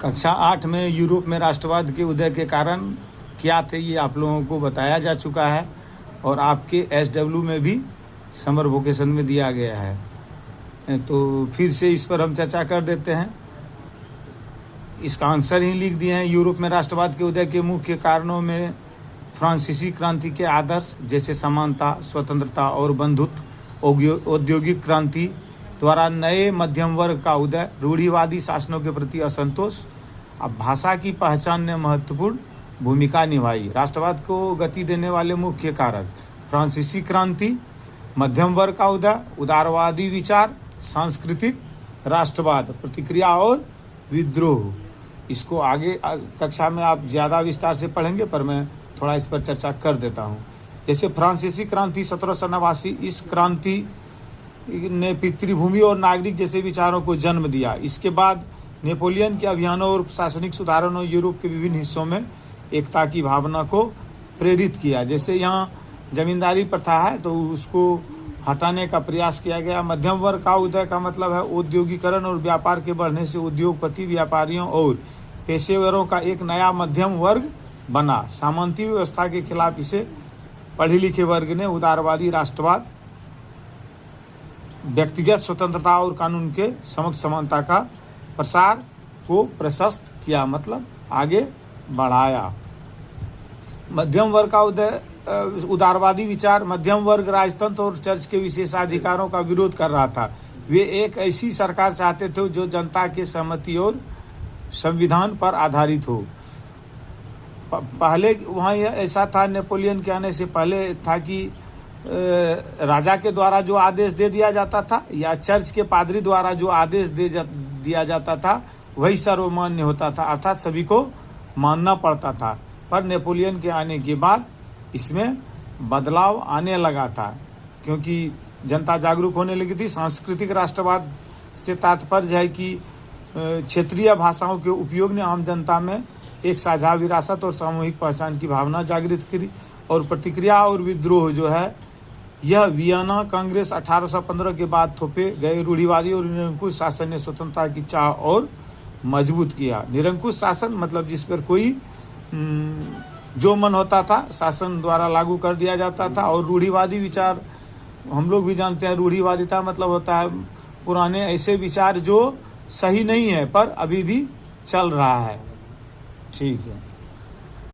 कक्षा 8 में यूरोप में राष्ट्रवाद के उदय के कारण क्या थे ये आप लोगों को बताया जा चुका है और आपके SW में भी समर वोकेशन में दिया गया है। तो फिर से इस पर हम चर्चा कर देते हैं। इसका आंसर ही लिख दिए हैं। यूरोप में राष्ट्रवाद के उदय के मुख्य कारणों में फ्रांसीसी क्रांति के आदर्श जैसे समानता, स्वतंत्रता और बंधुत्व, औद्योगिक क्रांति द्वारा नए मध्यम वर्ग का उदय, रूढ़िवादी शासनों के प्रति असंतोष, अब भाषा की पहचान ने महत्वपूर्ण भूमिका निभाई। राष्ट्रवाद को गति देने वाले मुख्य कारक फ्रांसीसी क्रांति, मध्यम वर्ग का उदय, उदारवादी विचार, सांस्कृतिक राष्ट्रवाद, प्रतिक्रिया और विद्रोह। इसको आगे कक्षा में आप ज़्यादा विस्तार से पढ़ेंगे, पर मैं थोड़ा इस पर चर्चा कर देता हूँ। जैसे फ्रांसीसी क्रांति 1789, इस क्रांति ने पितृभूमि और नागरिक जैसे विचारों को जन्म दिया। इसके बाद नेपोलियन के अभियानों और प्रशासनिक सुधारों ने यूरोप के विभिन्न हिस्सों में एकता की भावना को प्रेरित किया। जैसे यहाँ जमींदारी प्रथा है तो उसको हटाने का प्रयास किया गया। मध्यम वर्ग का उदय का मतलब है औद्योगिकरण और व्यापार के बढ़ने से उद्योगपति, व्यापारियों और पेशेवरों का एक नया मध्यम वर्ग बना। सामंती व्यवस्था के खिलाफ इसे पढ़े लिखे वर्ग ने उदारवादी राष्ट्रवाद, व्यक्तिगत स्वतंत्रता और कानून के समक्ष समानता का प्रसार को प्रशस्त किया, मतलब आगे बढ़ाया। मध्यम वर्ग का उदय, उदारवादी विचार, मध्यम वर्ग राजतंत्र और चर्च के विशेषाधिकारों का विरोध कर रहा था। वे एक ऐसी सरकार चाहते थे जो जनता के सहमति और संविधान पर आधारित हो। पहले वहाँ ऐसा था, नेपोलियन के आने से पहले था कि राजा के द्वारा जो आदेश दे दिया जाता था या चर्च के पादरी द्वारा जो आदेश दिया जाता था वही सर्वमान्य होता था, अर्थात सभी को मानना पड़ता था। पर नेपोलियन के आने के बाद इसमें बदलाव आने लगा था क्योंकि जनता जागरूक होने लगी थी। सांस्कृतिक राष्ट्रवाद से तात्पर्य है कि क्षेत्रीय भाषाओं के उपयोग ने आम जनता में एक साझा विरासत और सामूहिक पहचान की भावना जागृत करी। और प्रतिक्रिया और विद्रोह जो है, यह वियना कांग्रेस 1815 के बाद थोपे गए रूढ़िवादी और निरंकुश शासन ने स्वतंत्रता की चाह और मजबूत किया। निरंकुश शासन मतलब जिस पर कोई जो मन होता था शासन द्वारा लागू कर दिया जाता था। और रूढ़िवादी विचार हम लोग भी जानते हैं, रूढ़िवादिता मतलब होता है पुराने ऐसे विचार जो सही नहीं है पर अभी भी चल रहा है। ठीक है।